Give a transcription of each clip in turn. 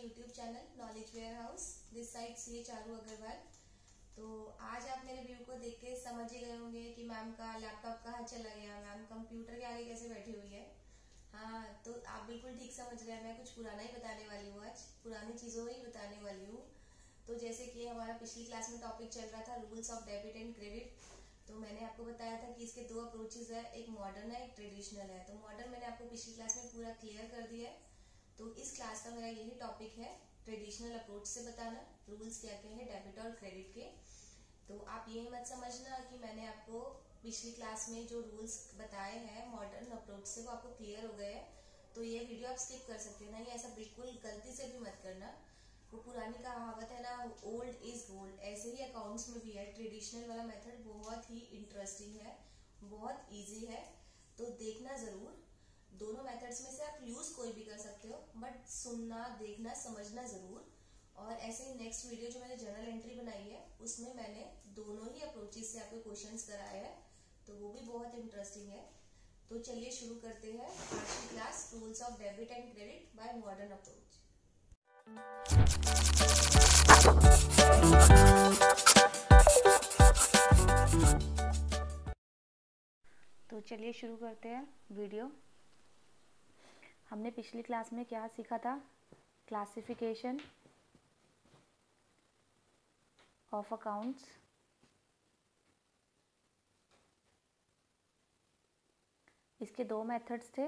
YouTube channel knowledge warehouse. This side सी चारू अग्रवाल। तो आज आप मेरे व्यू को देख के समझ ही गए होंगे कि मैम का लैपटॉप कहाँ चला गया, मैम कंप्यूटर के आगे कैसे बैठी हुई है। हाँ, तो आप बिल्कुल ठीक समझ रहे हैं, मैं कुछ पुराना ही बताने वाली हूँ, आज पुरानी चीज़ों ही बताने वाली हूँ। तो जैसे कि हमारा पिछली क्लास में टॉपिक चल रहा था rules of debit and credit. तो मैंने आपको बताया था कि इसके दो अप्रोचेज है, एक मॉडर्न है एक ट्रेडिशनल है। तो मॉडर्न मैंने आपको पिछली क्लास में पूरा क्लियर कर दिया है। तो इस क्लास का मेरा यही टॉपिक है, ट्रेडिशनल अप्रोच से बताना रूल्स क्या क्या है डेबिट और क्रेडिट के। तो आप ये मत समझना कि मैंने आपको पिछली क्लास में जो रूल्स बताए हैं मॉडर्न अप्रोच से वो आपको क्लियर हो गए हैं, तो ये वीडियो आप स्किप कर सकते हो। नहीं, ऐसा बिल्कुल गलती से भी मत करना। वो पुरानी कहावत है ना, ओल्ड इज गोल्ड, ऐसे ही अकाउंट्स में भी है। ट्रेडिशनल वाला मेथड बहुत ही इंटरेस्टिंग है, बहुत इजी है, तो देखना जरूर। दोनों मेथड्स में से आप यूज कोई भी कर सकते हो, बट सुनना देखना समझना जरूर। और ऐसे ही नेक्स्ट वीडियो जो मैंने जर्नल एंट्री बनाई है उसमें मैंने दोनों ही अप्रोचेस से आपको क्वेश्चंस कराए हैं, तो वो भी बहुत इंटरेस्टिंग है। तो चलिए शुरू करते हैं आज की class, rules of debit and credit by modern approach. तो चलिए शुरू करते हैं वीडियो। हमने पिछली क्लास में क्या सीखा था? Classification of accounts. इसके दो मेथड्स थे,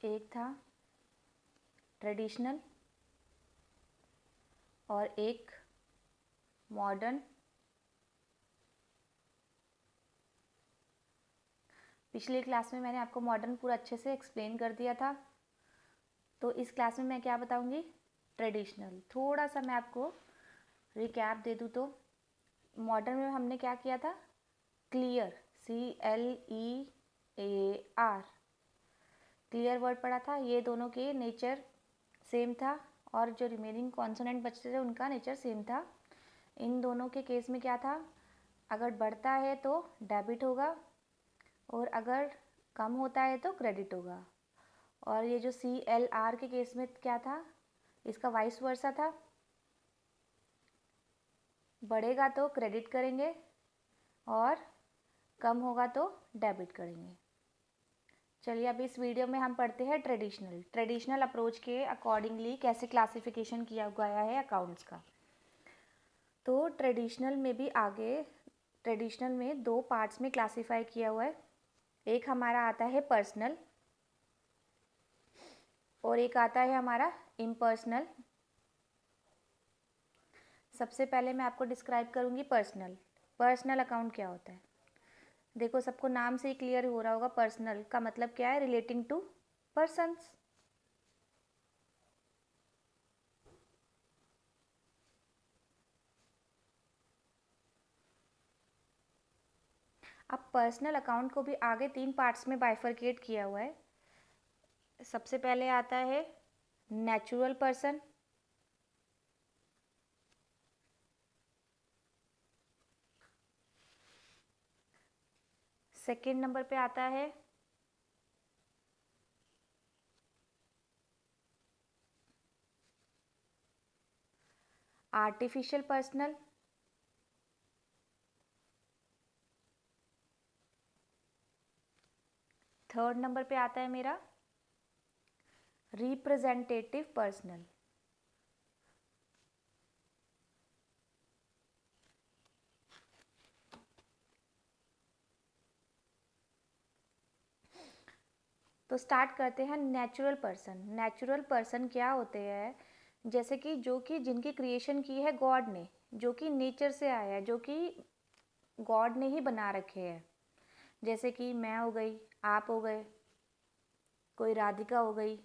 एक था ट्रेडिशनल और एक मॉडर्न। पिछली क्लास में मैंने आपको मॉडर्न पूरा अच्छे से एक्सप्लेन कर दिया था, तो इस क्लास में मैं क्या बताऊंगी? ट्रेडिशनल। थोड़ा सा मैं आपको रिकैप दे दूँ तो मॉडर्न में हमने क्या किया था? क्लियर, CLEAR, क्लियर वर्ड पढ़ा था। ये दोनों के नेचर सेम था और जो रिमेनिंग कॉन्सोनेंट बचते थे उनका नेचर सेम था। इन दोनों के केस में क्या था? अगर बढ़ता है तो डेबिट होगा और अगर कम होता है तो क्रेडिट होगा। और ये जो CLR के केस में क्या था? इसका वाइस वर्सा था, बढ़ेगा तो क्रेडिट करेंगे और कम होगा तो डेबिट करेंगे। चलिए अब इस वीडियो में हम पढ़ते हैं ट्रेडिशनल अप्रोच के अकॉर्डिंगली कैसे क्लासिफिकेशन किया गया है अकाउंट्स का। तो ट्रेडिशनल में दो पार्ट्स में क्लासिफाई किया हुआ है। एक हमारा आता है पर्सनल और एक आता है हमारा इम्पर्सनल। सबसे पहले मैं आपको डिस्क्राइब करूंगी पर्सनल अकाउंट क्या होता है। देखो, सबको नाम से ही क्लियर हो रहा होगा, पर्सनल का मतलब क्या है? Relating to persons. अब पर्सनल अकाउंट को भी आगे 3 पार्ट्स में बाइफरकेट किया हुआ है। सबसे पहले आता है नेचुरल पर्सन, सेकेंड नंबर पे आता है आर्टिफिशियल पर्सनल, थर्ड नंबर पे आता है मेरा रिप्रेजेंटेटिव पर्सनल। तो स्टार्ट करते हैं नेचुरल पर्सन क्या होते हैं? जैसे कि जिनकी क्रिएशन की है गॉड ने, जो कि नेचर से आया है, जो कि गॉड ने ही बना रखे हैं। जैसे कि मैं हो गई, आप हो गए, कोई राधिका हो गई,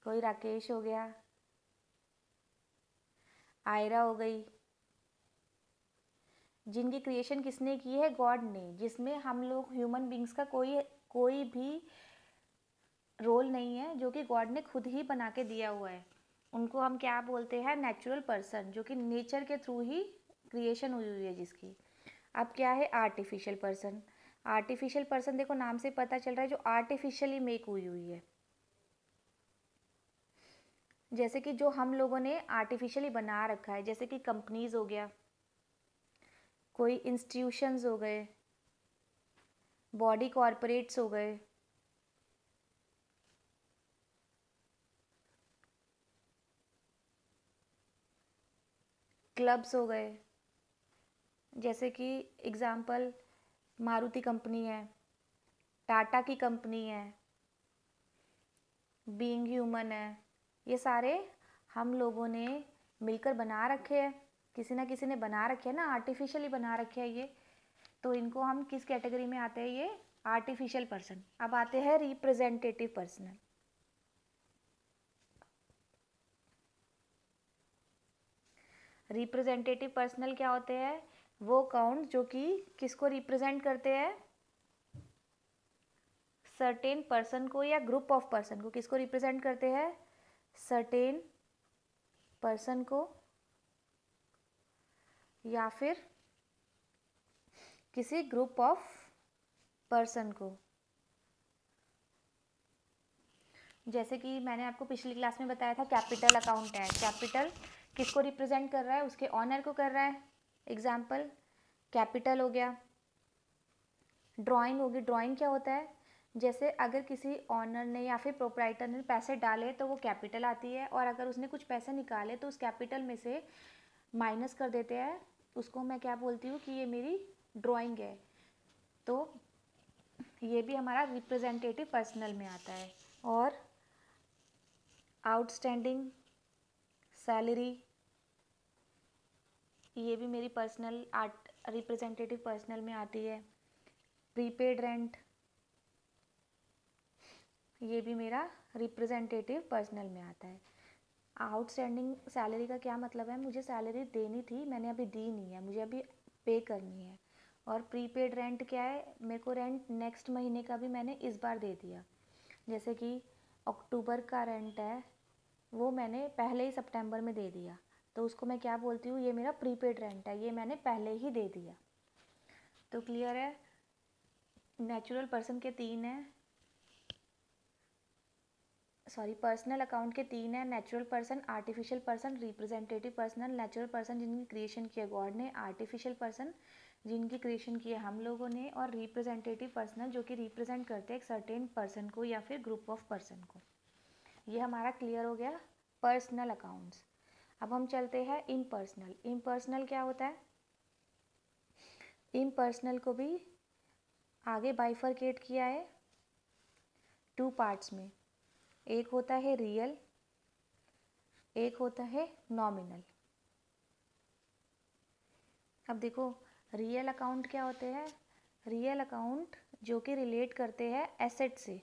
कोई राकेश हो गया, आयरा हो गई। जिनकी क्रिएशन किसने की है? गॉड ने, जिसमें हम लोग ह्यूमन बींग्स का कोई भी रोल नहीं है, जो कि गॉड ने खुद ही बना के दिया हुआ है। उनको हम क्या बोलते हैं? नेचुरल पर्सन, जो कि नेचर के थ्रू ही क्रिएशन हुई हुई है जिसकी। अब क्या है? आर्टिफिशियल आर्टिफिशियल पर्सन देखो नाम से पता चल रहा है जो आर्टिफिशियली मेक हुई हुई है, जैसे कि जो हम लोगों ने आर्टिफिशियली बना रखा है, जैसे कि कंपनीज हो गया, कोई इंस्टीट्यूशंस हो गए, बॉडी कॉरपोरेट्स हो गए, क्लब्स हो गए, जैसे कि एग्जाम्पल मारुति कंपनी है, टाटा की कंपनी है, बीइंग ह्यूमन है, ये सारे हम लोगों ने मिलकर बना रखे हैं, किसी ना किसी ने बना रखे हैं ना, आर्टिफिशियली बना रखे हैं ये, तो इनको हम किस कैटेगरी में आते हैं, ये आर्टिफिशियल पर्सन। अब आते हैं रिप्रेजेंटेटिव पर्सनल। रिप्रेजेंटेटिव पर्सनल क्या होते हैं, वो काउंट जो कि किसको रिप्रेजेंट करते हैं, सर्टेन पर्सन को या ग्रुप ऑफ पर्सन को। किसको रिप्रेजेंट करते हैं, सर्टेन पर्सन को या फिर किसी ग्रुप ऑफ पर्सन को। जैसे कि मैंने आपको पिछली क्लास में बताया था, कैपिटल अकाउंट है, कैपिटल किसको रिप्रेजेंट कर रहा है, उसके ऑनर को कर रहा है। एग्जाम्पल कैपिटल हो गया। ड्राइंग होगी, ड्राइंग क्या होता है, जैसे अगर किसी ऑनर ने या फिर प्रोप्राइटर ने पैसे डाले तो वो कैपिटल आती है, और अगर उसने कुछ पैसे निकाले तो उस कैपिटल में से माइनस कर देते हैं, उसको मैं क्या बोलती हूँ कि ये मेरी ड्राइंग है। तो ये भी हमारा रिप्रेजेंटेटिव पर्सनल में आता है। और आउटस्टैंडिंग सैलरी, ये भी मेरी पर्सनल रिप्रेजेंटेटिव पर्सनल में आती है। प्रीपेड रेंट, ये भी मेरा रिप्रेजेंटेटिव पर्सनल में आता है। आउटस्टैंडिंग सैलरी का क्या मतलब है, मुझे सैलरी देनी थी, मैंने अभी दी नहीं है, मुझे अभी पे करनी है। और प्रीपेड रेंट क्या है, मेरे को रेंट नेक्स्ट महीने का भी मैंने इस बार दे दिया। जैसे कि अक्टूबर का रेंट है, वो मैंने पहले ही सितंबर में दे दिया, तो उसको मैं क्या बोलती हूँ, ये मेरा प्रीपेड रेंट है, ये मैंने पहले ही दे दिया। तो क्लियर है। नेचुरल पर्सन के 3 हैं, सॉरी पर्सनल अकाउंट के 3 है, natural person, artificial person, representative personal. Natural person जिनकी क्रिएशन की है गॉड ने, आर्टिफिशियल पर्सन जिनकी क्रिएशन की है हम लोगों ने, और रिप्रेजेंटेटिव पर्सनल जो कि रिप्रेजेंट करते हैं एक सर्टेन पर्सन को या फिर ग्रुप ऑफ पर्सन को। ये हमारा क्लियर हो गया पर्सनल अकाउंट्स। अब हम चलते हैं इम्पर्सनल। इम्पर्सनल क्या होता है, इम्पर्सनल को भी आगे बाइफरकेट किया है 2 पार्ट्स में। एक होता है रियल, एक होता है नॉमिनल। अब देखो रियल अकाउंट क्या होते हैं, रियल अकाउंट जो कि रिलेट करते हैं एसेट से।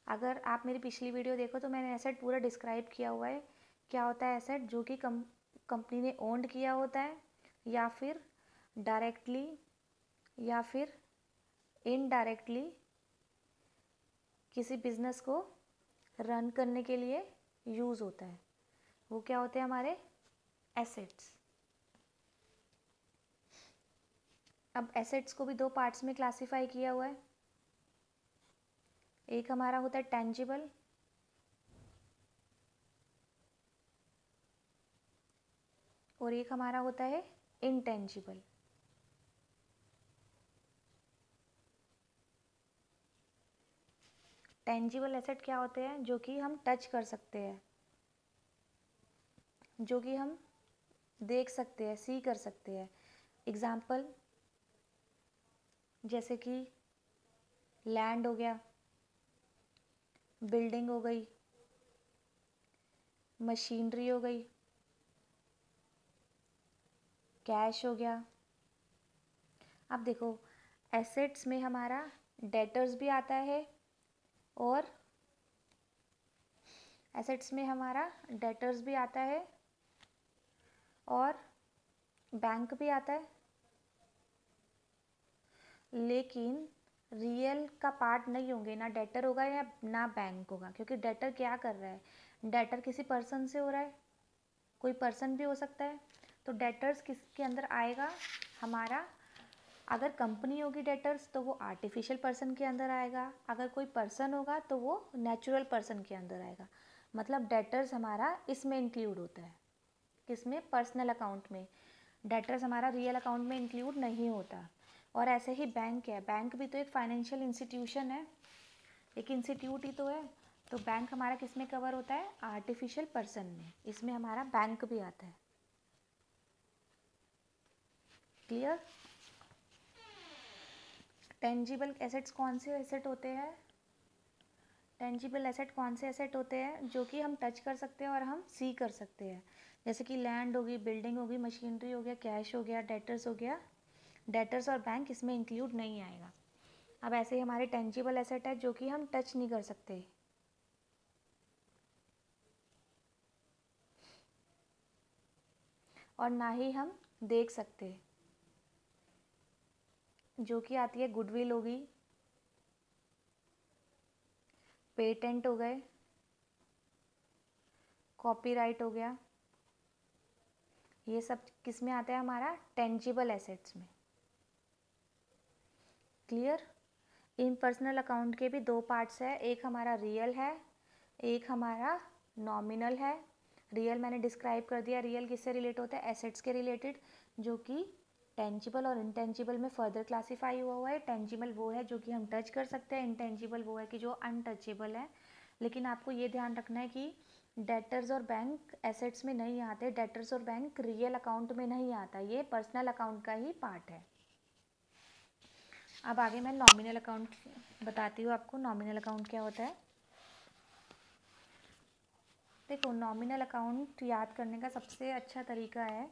अगर आप मेरी पिछली वीडियो देखो तो मैंने एसेट पूरा डिस्क्राइब किया हुआ है। क्या होता है एसेट, जो कि कंपनी ने ओन्ड किया होता है, या फिर डायरेक्टली या फिर इनडायरेक्टली किसी बिजनेस को रन करने के लिए यूज़ होता है, वो क्या होते हैं हमारे एसेट्स। अब एसेट्स को भी 2 पार्ट्स में क्लासिफाई किया हुआ है। एक हमारा होता है टेंजिबल, और एक हमारा होता है इनटेंजिबल। टेंजिबल एसेट क्या होते हैं, जो कि हम टच कर सकते हैं, जो कि हम देख सकते हैं, सी कर सकते हैं। एग्जाम्पल जैसे कि लैंड हो गया, बिल्डिंग हो गई, मशीनरी हो गई, कैश हो गया। अब देखो एसेट्स में हमारा डेटर्स भी आता है, और एसेट्स में हमारा डेटर्स भी आता है और बैंक भी आता है, लेकिन रियल का पार्ट नहीं होंगे, ना डेटर होगा या ना बैंक होगा। क्योंकि डेटर क्या कर रहा है, डेटर किसी पर्सन से हो रहा है, कोई पर्सन भी हो सकता है, तो डेटर्स किसके अंदर आएगा हमारा, अगर कंपनी होगी डेटर्स तो वो आर्टिफिशियल पर्सन के अंदर आएगा, अगर कोई पर्सन होगा तो वो नेचुरल पर्सन के अंदर आएगा। मतलब डेटर्स हमारा इसमें इंक्लूड होता है, किसमें, पर्सनल अकाउंट में। डेटर्स हमारा रियल अकाउंट में इंक्लूड नहीं होता। और ऐसे ही बैंक है, बैंक भी तो एक फाइनेंशियल इंस्टीट्यूशन है, एक इंस्टीट्यूट ही तो है। तो बैंक हमारा किस में कवर होता है, आर्टिफिशियल पर्सन में, इसमें हमारा बैंक भी आता है। क्लियर। टेंजिबल एसेट्स कौन से एसेट होते हैं, टेंजिबल एसेट कौन से एसेट होते हैं जो कि हम टच कर सकते हैं और हम सी कर सकते हैं, जैसे कि लैंड होगी, बिल्डिंग होगी, मशीनरी हो गया, कैश हो गया, डेटर्स हो गया। डेटर्स और बैंक इसमें इंक्लूड नहीं आएगा। अब ऐसे ही हमारे टेंजिबल एसेट है जो कि हम टच नहीं कर सकते, और ना ही हम देख सकते, जो कि आती है गुडविल होगी, पेटेंट हो गए, कॉपीराइट हो गया, ये सब किस में आता है हमारा, टेंजिबल एसेट्स में। क्लियर। इन पर्सनल अकाउंट के भी दो पार्ट्स है, एक हमारा रियल है, एक हमारा नॉमिनल है। रियल मैंने डिस्क्राइब कर दिया, रियल किससे रिलेट होता है, एसेट्स के रिलेटेड, जो कि टेंजिबल और इनटेंजिबल में फर्दर क्लासीफाई हुआ है। टेंजिबल वो है जो कि हम टच कर सकते हैं, इनटेंजिबल वो है कि जो अनटचेबल है। लेकिन आपको ये ध्यान रखना है कि डेटर्स और बैंक एसेट्स में नहीं आते, डेटर्स और बैंक रियल अकाउंट में नहीं आता, ये पर्सनल अकाउंट का ही पार्ट है। अब आगे मैं नॉमिनल अकाउंट बताती हूँ आपको, नॉमिनल अकाउंट क्या होता है। देखो, नॉमिनल अकाउंट याद करने का सबसे अच्छा तरीका है,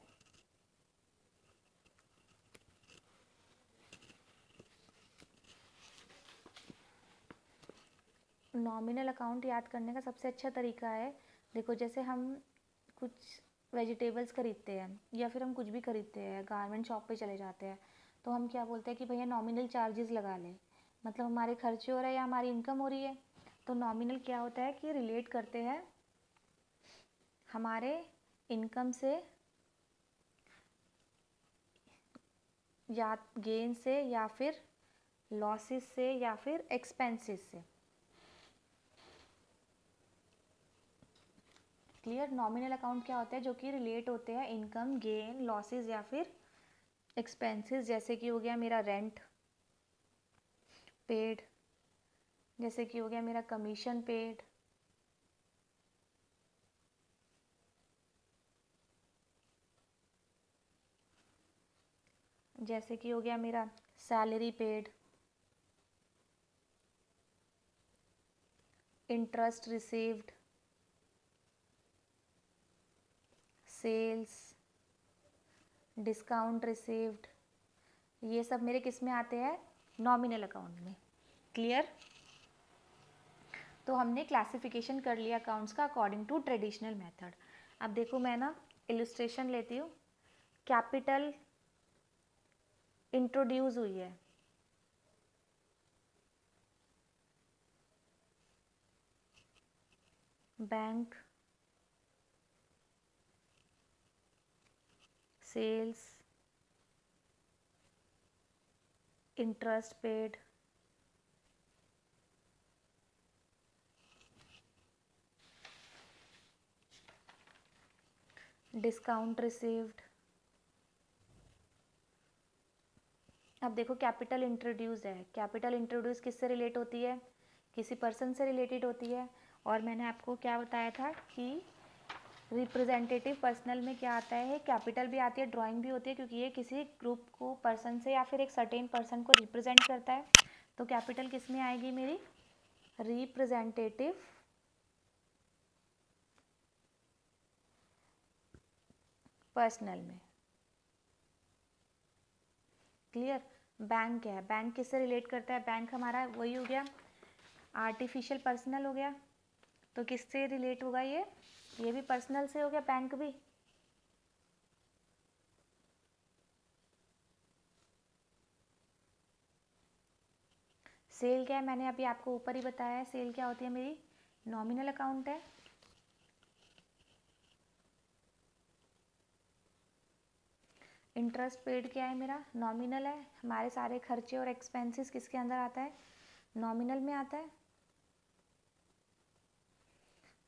नॉमिनल अकाउंट याद करने का सबसे अच्छा तरीका है, देखो जैसे हम कुछ वेजिटेबल्स खरीदते हैं या फिर हम कुछ भी खरीदते हैं, गारमेंट शॉप पे चले जाते हैं, तो हम क्या बोलते हैं कि भैया नॉमिनल चार्जेस लगा लें, मतलब हमारे खर्चे हो रहे हैं या हमारी इनकम हो रही है। तो नॉमिनल क्या होता है कि रिलेट करते हैं हमारे इनकम से या गेन से या फिर लॉसेस से या फिर एक्सपेंसेस से। क्लियर। नॉमिनल अकाउंट क्या होता है, जो कि रिलेट होते हैं इनकम, गेन, लॉसेस या फिर एक्सपेंसेस, जैसे कि हो गया मेरा रेंट पेड, जैसे कि हो गया मेरा कमीशन पेड, जैसे कि हो गया मेरा salary paid, interest received, sales, discount received, ये सब मेरे किस में आते हैं, नॉमिनल अकाउंट में। क्लियर। तो हमने क्लासिफिकेशन कर लिया अकाउंट्स का अकॉर्डिंग टू ट्रेडिशनल मेथड। अब देखो मैं ना इलस्ट्रेशन लेती हूँ, कैपिटल इंट्रोड्यूस हुई है, bank, sales, interest paid, discount received. अब देखो कैपिटल इंट्रोड्यूस है, कैपिटल इंट्रोड्यूस किससे रिलेट होती है, किसी पर्सन से रिलेटेड होती है। और मैंने आपको क्या बताया था कि रिप्रेजेंटेटिव पर्सनल में क्या आता है, कैपिटल भी आती है, ड्राइंग भी होती है, क्योंकि ये किसी ग्रुप को, पर्सन से या फिर एक सर्टेन पर्सन को रिप्रेजेंट करता है। तो कैपिटल किस में आएगी मेरी, रिप्रेजेंटेटिव पर्सनल में। क्लियर। बैंक है, बैंक किससे रिलेट करता है, बैंक हमारा वही हो गया आर्टिफिशियल पर्सनल हो गया, तो किससे रिलेट होगा ये भी पर्सनल से हो गया, बैंक भी। सेल क्या है, मैंने अभी आपको ऊपर ही बताया है, सेल क्या होती है मेरी, नॉमिनल अकाउंट है। इंटरेस्ट पेड क्या है मेरा, नॉमिनल है। हमारे सारे खर्चे और एक्सपेंसेस किसके अंदर आता है, नॉमिनल में आता है।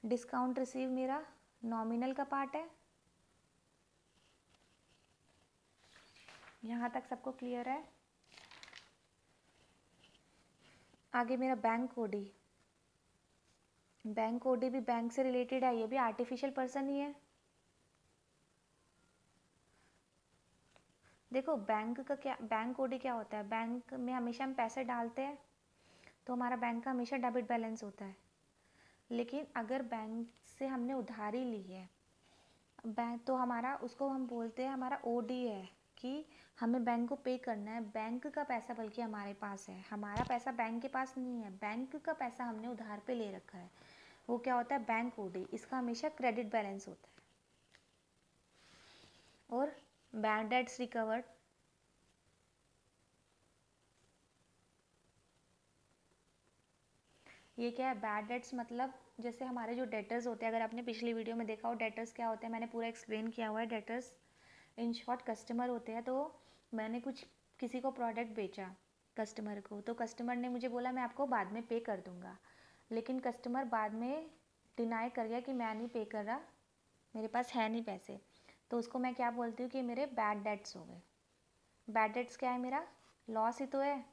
डिस्काउंट रिसीव मेरा नॉमिनल का पार्ट है। यहाँ तक सबको क्लियर है। आगे मेरा बैंक ओडी, बैंक ओडी भी बैंक से रिलेटेड है, ये भी आर्टिफिशियल पर्सन ही है। देखो बैंक का क्या, बैंक ओडी क्या होता है, बैंक में हमेशा हम पैसे डालते हैं तो हमारा बैंक का हमेशा डेबिट बैलेंस होता है। लेकिन अगर बैंक से हमने उधारी ली है बैंक, तो हमारा उसको हम बोलते हैं हमारा ओडी है, कि हमें बैंक को पे करना है। बैंक का पैसा बल्कि हमारे पास है, हमारा पैसा बैंक के पास नहीं है, बैंक का पैसा हमने उधार पे ले रखा है, वो क्या होता है, बैंक ओडी। इसका हमेशा क्रेडिट बैलेंस होता है। और बैड डेट्स रिकवर्ड, ये क्या है, बैड डेट्स मतलब जैसे हमारे जो डेटर्स होते हैं, अगर आपने पिछली वीडियो में देखा हो डेटर्स क्या होते हैं, मैंने पूरा एक्सप्लेन किया हुआ है। डेटर्स इन शॉर्ट कस्टमर होते हैं। तो मैंने कुछ किसी को प्रोडक्ट बेचा कस्टमर को, तो कस्टमर ने मुझे बोला मैं आपको बाद में पे कर दूंगा, लेकिन कस्टमर बाद में डिनाई कर गया कि मैं नहीं पे कर रहा, मेरे पास है नहीं पैसे, तो उसको मैं क्या बोलती हूँ कि मेरे बैड डेट्स हो गए। बैड डेट्स क्या है, मेरा लॉस ही तो है,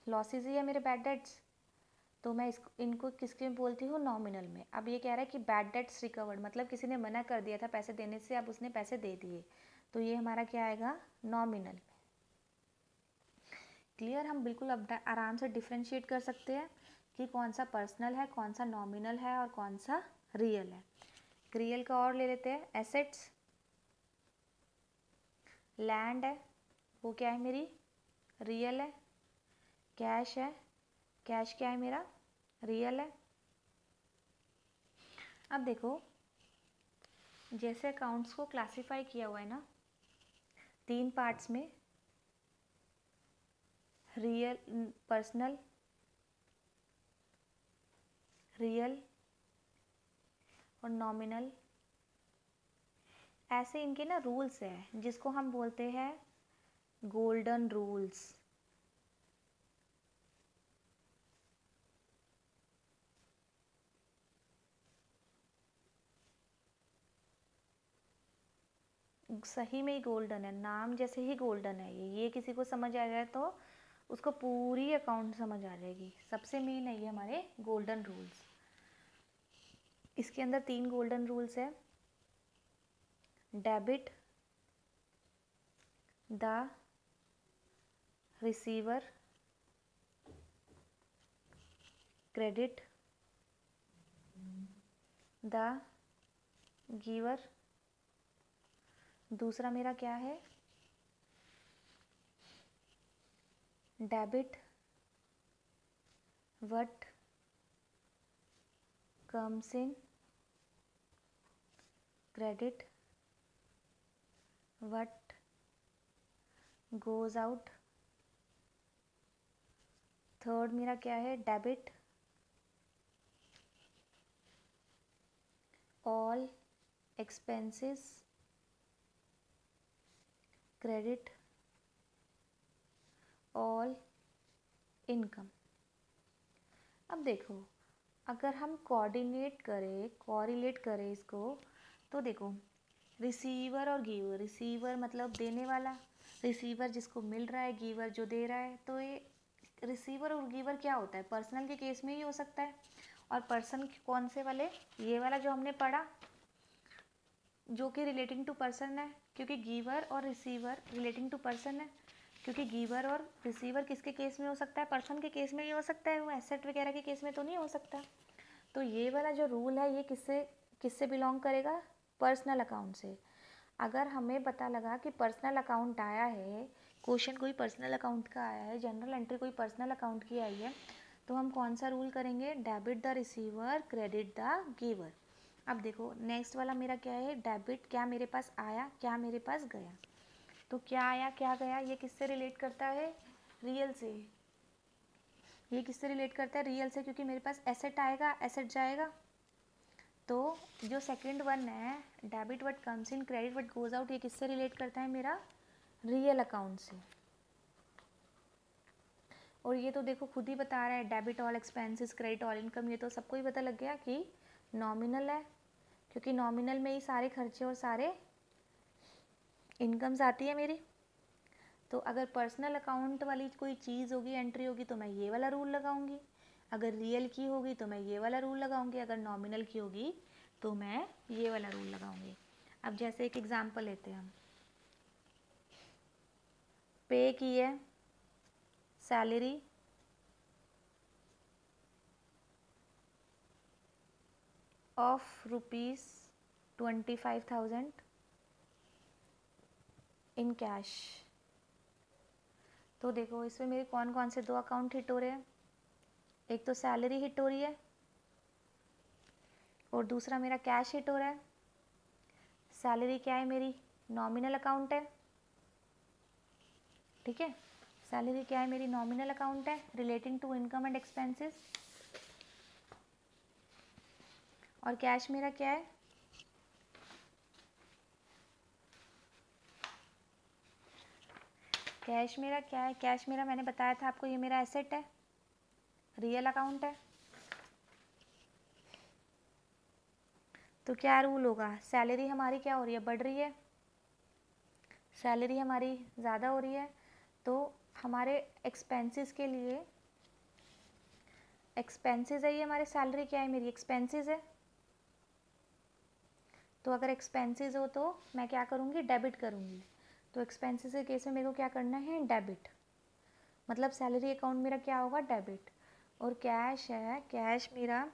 लॉसेज ही है मेरे बैड डेट्स। तो मैं इनको किसके में बोलती हूँ, नॉमिनल में। अब ये कह रहा है कि बैड डेट्स रिकवर्ड, मतलब किसी ने मना कर दिया था पैसे देने से, अब उसने पैसे दे दिए, तो ये हमारा क्या आएगा, नॉमिनल में। क्लियर, हम बिल्कुल अब आराम से डिफ्रेंशिएट कर सकते हैं कि कौन सा पर्सनल है, कौन सा नॉमिनल है और कौन सा रियल है। रियल का और ले लेते हैं, एसेट्स, लैंड है वो क्या है मेरी, रियल है। कैश है, कैश क्या है मेरा, रियल है। अब देखो जैसे अकाउंट्स को क्लासिफाई किया हुआ है ना 3 पार्ट्स में, रियल, पर्सनल, रियल और नॉमिनल, ऐसे इनके ना रूल्स है जिसको हम बोलते हैं गोल्डन रूल्स। सही में ही गोल्डन है, नाम जैसे ही गोल्डन है ये किसी को समझ आ जाए तो उसको पूरी अकाउंट समझ आ जाएगी। सबसे मेन है ये हमारे गोल्डन रूल्स। इसके अंदर 3 गोल्डन रूल्स है, debit the receiver, credit the giver. दूसरा मेरा क्या है, debit what comes in, credit what goes out. Third मेरा क्या है, debit all expenses, credit all income. अब देखो अगर हम कोरिलेट करें इसको, तो देखो रिसीवर और गिवर, रिसीवर मतलब देने वाला, रिसीवर जिसको मिल रहा है, गिवर जो दे रहा है। तो ये रिसीवर और गिवर क्या होता है, पर्सनल के केस में ही हो सकता है। और पर्सन कौन से वाले, ये वाला जो हमने पढ़ा जो कि रिलेटिंग टू पर्सन है, क्योंकि गिवर और रिसीवर रिलेटिंग टू पर्सन है, क्योंकि गिवर और रिसीवर किसके केस में हो सकता है, पर्सन के केस में ही हो सकता है, वो एसेट वगैरह के केस में तो नहीं हो सकता। तो ये वाला जो रूल है ये किससे किससे बिलोंग करेगा, पर्सनल अकाउंट से। अगर हमें पता लगा कि पर्सनल अकाउंट आया है, क्वेश्चन कोई पर्सनल अकाउंट का आया है, जनरल एंट्री कोई पर्सनल अकाउंट की आई है, तो हम कौन सा रूल करेंगे, debit the receiver, credit the giver. अब देखो नेक्स्ट वाला मेरा क्या है, डेबिट क्या मेरे पास आया, क्या मेरे पास गया। तो क्या आया क्या गया ये किससे रिलेट करता है, रियल से। ये किससे रिलेट करता है, रियल से, क्योंकि मेरे पास एसेट आएगा एसेट जाएगा। तो जो सेकंड वन है, debit what comes in, credit what goes out, ये किससे रिलेट करता है? मेरा रियल अकाउंट से। और ये तो देखो खुद ही बता रहा है, debit all expenses, credit all income, ये तो सबको ही पता लग गया कि नॉमिनल है, क्योंकि नॉमिनल में ही सारे खर्चे और सारे इनकम्स आती है मेरी। तो अगर पर्सनल अकाउंट वाली कोई चीज़ होगी, एंट्री होगी, तो मैं ये वाला रूल लगाऊंगी। अगर रियल की होगी तो मैं ये वाला रूल लगाऊंगी। अगर नॉमिनल की होगी तो मैं ये वाला रूल लगाऊंगी। अब जैसे एक एग्जांपल लेते हैं हम, पे की है सैलरी ऑफ ₹25,000 इन कैश। तो देखो इसमें मेरे कौन कौन से दो अकाउंट हिट हो रहे हैं, एक तो सैलरी हिट हो रही है और दूसरा मेरा कैश हिट हो रहा है। सैलरी क्या है मेरी? नॉमिनल अकाउंट है, ठीक है। सैलरी क्या है मेरी? नॉमिनल अकाउंट है, relating to income and expenses. और कैश मेरा क्या है? कैश मेरा क्या है? कैश मेरा मैंने बताया था आपको, ये मेरा एसेट है, रियल अकाउंट है। तो क्या रूल होगा? सैलरी हमारी क्या हो रही है? बढ़ रही है, सैलरी हमारी ज़्यादा हो रही है, तो हमारे एक्सपेंसेस के लिए, एक्सपेंसेस है ये हमारे, सैलरी क्या है मेरी? एक्सपेंसेस है। तो अगर एक्सपेंसेस हो तो मैं क्या करूँगी? डेबिट करूँगी। तो एक्सपेंसेस के केस में मेरे को क्या करना है? डेबिट। मतलब सैलरी अकाउंट मेरा क्या होगा? डेबिट। और कैश है, कैश मेरा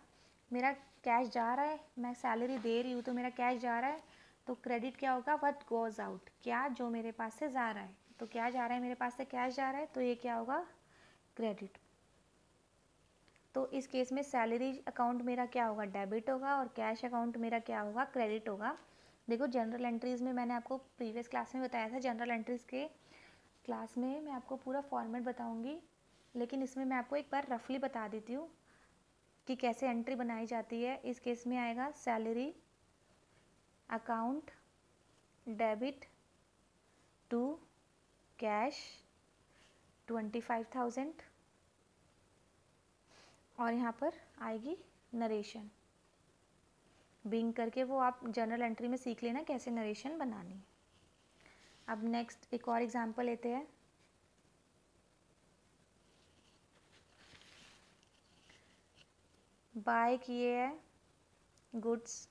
मेरा कैश जा रहा है, मैं सैलरी दे रही हूँ तो मेरा कैश जा रहा है, तो क्रेडिट क्या होगा? व्हाट गोज आउट, क्या जो मेरे पास से जा रहा है। तो क्या जा रहा है मेरे पास से? कैश जा रहा है, तो ये क्या होगा? क्रेडिट। तो इस केस में सैलरी अकाउंट मेरा क्या होगा? डेबिट होगा, और कैश अकाउंट मेरा क्या होगा? क्रेडिट होगा। देखो जनरल एंट्रीज़ में मैंने आपको प्रीवियस क्लास में बताया था, जनरल एंट्रीज़ के क्लास में मैं आपको पूरा फॉर्मेट बताऊंगी, लेकिन इसमें मैं आपको एक बार रफली बता देती हूँ कि कैसे एंट्री बनाई जाती है। इस केस में आएगा salary account debit to cash 25,000, और यहाँ पर आएगी नरेशन बिंग करके, वो आप जर्नल एंट्री में सीख लेना कैसे नरेशन बनानी। अब नेक्स्ट एक और एग्जांपल लेते हैं। बाय किए है गुड्स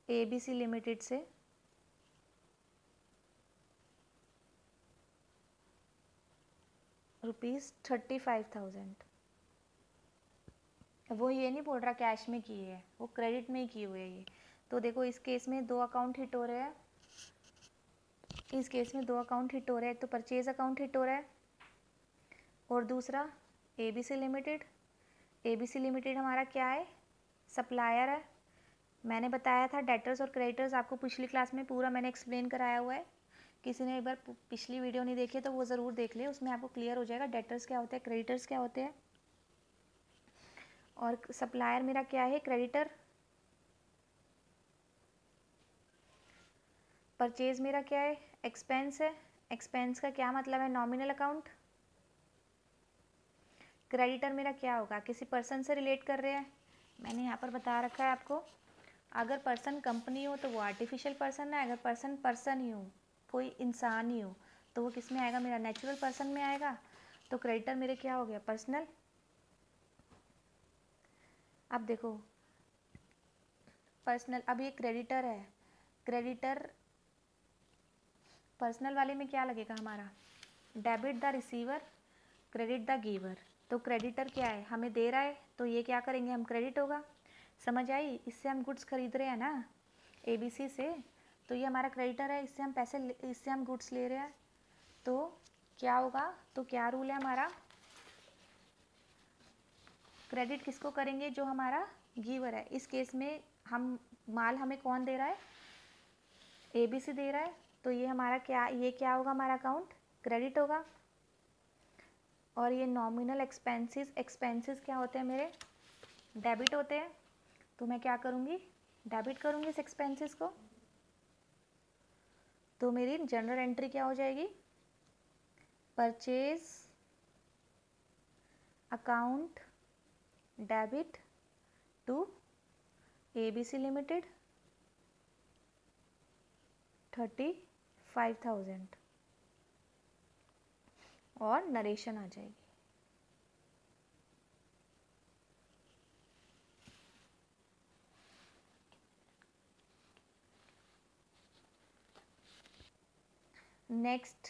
ABC लिमिटेड से ₹35,000। वो ये नहीं बोल रहा कैश में किए है, वो क्रेडिट में ही किए हुए हैं ये। तो देखो इस केस में दो अकाउंट हिट हो रहे हैं, इस केस में दो अकाउंट हिट हो रहे हैं। एक तो परचेज अकाउंट हिट हो रहा है और दूसरा ABC लिमिटेड। ABC लिमिटेड हमारा क्या है? सप्लायर है। मैंने बताया था डेटर्स और क्रेडिटर्स, आपको पिछली क्लास में पूरा मैंने एक्सप्लेन कराया हुआ है। किसी ने एक बार पिछली वीडियो नहीं देखी तो वो ज़रूर देख ले, उसमें आपको क्लियर हो जाएगा डेटर्स क्या होते हैं, क्रेडिटर्स क्या होते हैं। और सप्लायर मेरा क्या है? क्रेडिटर। परचेज मेरा क्या है? एक्सपेंस है। एक्सपेंस का क्या मतलब है? Nominal account. क्रेडिटर मेरा क्या होगा? किसी पर्सन से रिलेट कर रहे हैं, मैंने यहाँ पर बता रखा है आपको। अगर पर्सन कंपनी हो तो वो आर्टिफिशियल पर्सन है, अगर पर्सन पर्सन ही हो, कोई इंसान ही हो, तो वो किस में आएगा? मेरा नेचुरल पर्सन में आएगा। तो क्रेडिटर मेरे क्या हो गया? पर्सनल। अब देखो पर्सनल, अब ये क्रेडिटर है, क्रेडिटर पर्सनल वाले में क्या लगेगा हमारा? Debit the receiver, credit the giver. तो क्रेडिटर क्या है? हमें दे रहा है, तो ये क्या करेंगे हम? क्रेडिट होगा। समझ आई? इससे हम गुड्स खरीद रहे हैं ना ABC से, तो ये हमारा क्रेडिटर है, इससे हम पैसे, इससे हम गुड्स ले रहे हैं, तो क्या होगा? तो क्या रूल है हमारा? क्रेडिट किसको करेंगे? जो हमारा गिवर है। इस केस में हम माल हमें कौन दे रहा है? ABC दे रहा है, तो ये हमारा क्या, ये क्या होगा? हमारा अकाउंट क्रेडिट होगा। और ये नॉमिनल एक्सपेंसेस, एक्सपेंसेस क्या होते हैं मेरे? डेबिट होते हैं। तो मैं क्या करूँगी, डेबिट करूँगी इस एक्सपेंसेस को। तो मेरी जनरल एंट्री क्या हो जाएगी, purchase account debit to ABC limited 35,000 और नरेशन आ जाएगी। नेक्स्ट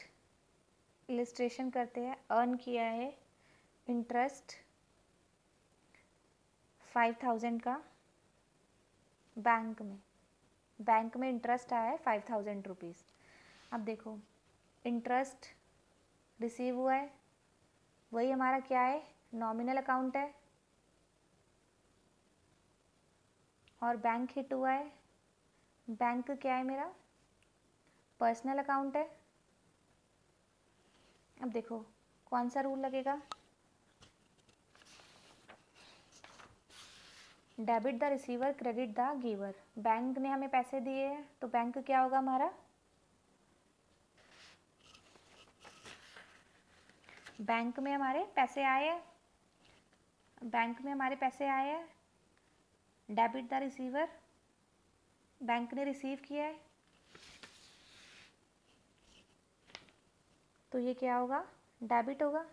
इलिस्ट्रेशन करते हैं। अर्न किया है इंटरेस्ट 5,000 का बैंक में इंटरेस्ट आया है 5,000 रुपीज़। अब देखो इंटरेस्ट रिसीव हुआ है, वही हमारा क्या है, नॉमिनल अकाउंट है, और बैंक हिट हुआ है, बैंक क्या है मेरा, पर्सनल अकाउंट है। अब देखो कौन सा रूल लगेगा, debit the receiver credit the giver. Bank ने हमें पैसे दिए हैं तो बैंक क्या होगा हमारा, बैंक में हमारे पैसे आए हैं, बैंक में हमारे पैसे आए हैं, डेबिट द रिसीवर, बैंक ने रिसीव किया है, तो ये क्या होगा, डेबिट होगा।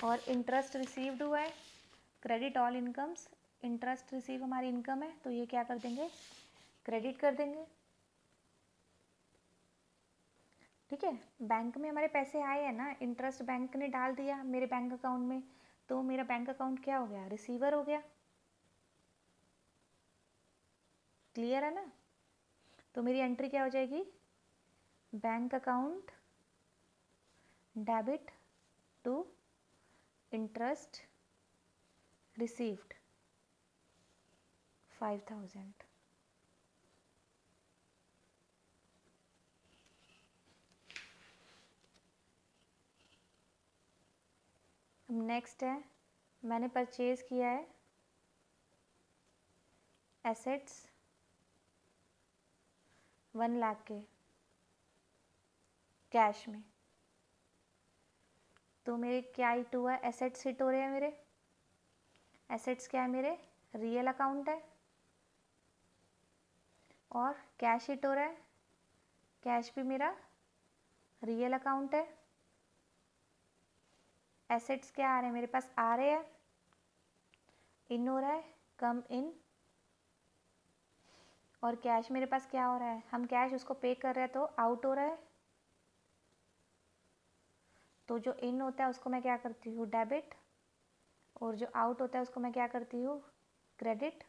और इंटरेस्ट रिसीव्ड हुआ है, credit all incomes, interest receive हमारी इनकम है, तो ये क्या कर देंगे, क्रेडिट कर देंगे। ठीक है, बैंक में हमारे पैसे आए हैं ना, इंटरेस्ट बैंक ने डाल दिया मेरे बैंक अकाउंट में, तो मेरा बैंक अकाउंट क्या हो गया, रिसीवर हो गया। क्लियर है ना। तो मेरी एंट्री क्या हो जाएगी, bank account debit to interest received 5,000। अब नेक्स्ट है, मैंने परचेज किया है एसेट्स 1 लाख के कैश में, तो मेरे क्या हिट हुआ है, एसेट्स हिट हो रहे हैं मेरे। एसेट्स क्या है मेरे, रियल अकाउंट है, और कैश हिट हो रहा है, कैश भी मेरा रियल अकाउंट है। एसेट्स क्या आ रहे हैं मेरे पास, आ रहे हैं, इन हो रहा है, कम इन, और कैश मेरे पास क्या हो रहा है, हम कैश उसको पे कर रहे हैं तो आउट हो रहा है। तो जो इन होता है उसको मैं क्या करती हूँ, डेबिट, और जो आउट होता है उसको मैं क्या करती हूँ, क्रेडिट।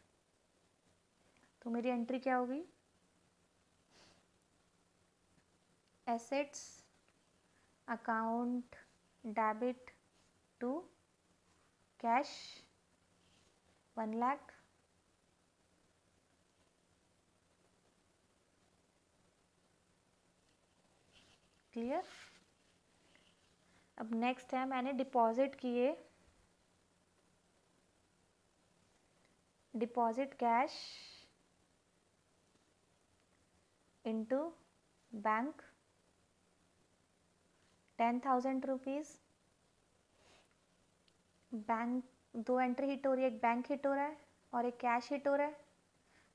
तो मेरी एंट्री क्या होगी, assets account debit to cash 1 lakh, clear. अब नेक्स्ट है, मैंने डिपॉजिट किए, deposit cash into bank 10,000 rupees. Bank दो एंट्री हिट हो रही है, एक बैंक हिट हो रहा है और एक कैश हिट हो रहा है।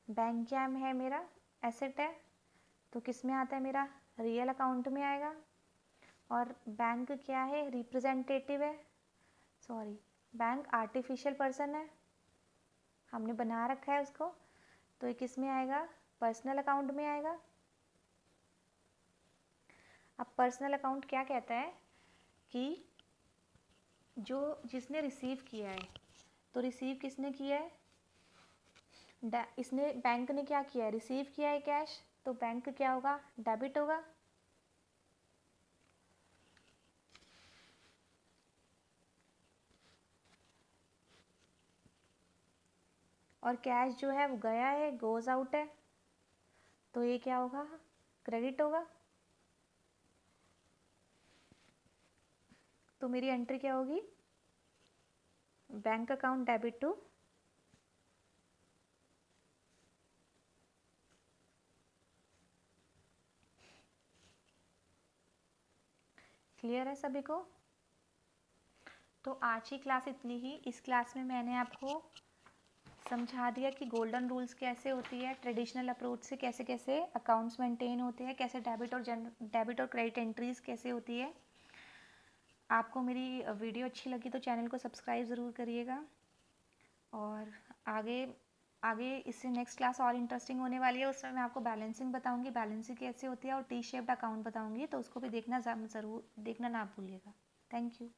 बैंक क्या है मेरा, एसेट है, तो किस में आता है मेरा, रियल अकाउंट में आएगा। और बैंक क्या है, रिप्रेजेंटेटिव है, सॉरी बैंक आर्टिफिशियल पर्सन है, हमने बना रखा है उसको, तो ये किस में आएगा, पर्सनल अकाउंट में आएगा। अब पर्सनल अकाउंट क्या कहता है कि जो जिसने रिसीव किया है, तो रिसीव किसने किया है, इसने बैंक ने क्या किया है, रिसीव किया है कैश, तो बैंक क्या होगा, डेबिट होगा। और कैश जो है वो गया है, गोज आउट है, तो ये क्या होगा, क्रेडिट होगा। तो मेरी एंट्री क्या होगी, bank account debit to clear है सभी को? तो आज की क्लास इतनी ही। इस क्लास में मैंने आपको समझा दिया कि गोल्डन रूल्स कैसे होती है, ट्रेडिशनल अप्रोच से कैसे कैसे अकाउंट्स मेंटेन होते हैं, कैसे डेबिट और क्रेडिट एंट्रीज कैसे होती है। आपको मेरी वीडियो अच्छी लगी तो चैनल को सब्सक्राइब ज़रूर करिएगा। और आगे आगे इससे नेक्स्ट क्लास और इंटरेस्टिंग होने वाली है, उसमें मैं आपको बैलेंसिंग बताऊंगी, बैलेंसिंग कैसे होती है, और टी शेप्ड अकाउंट बताऊंगी, तो उसको भी देखना ज़रूर देखना ना भूलिएगा। Thank you.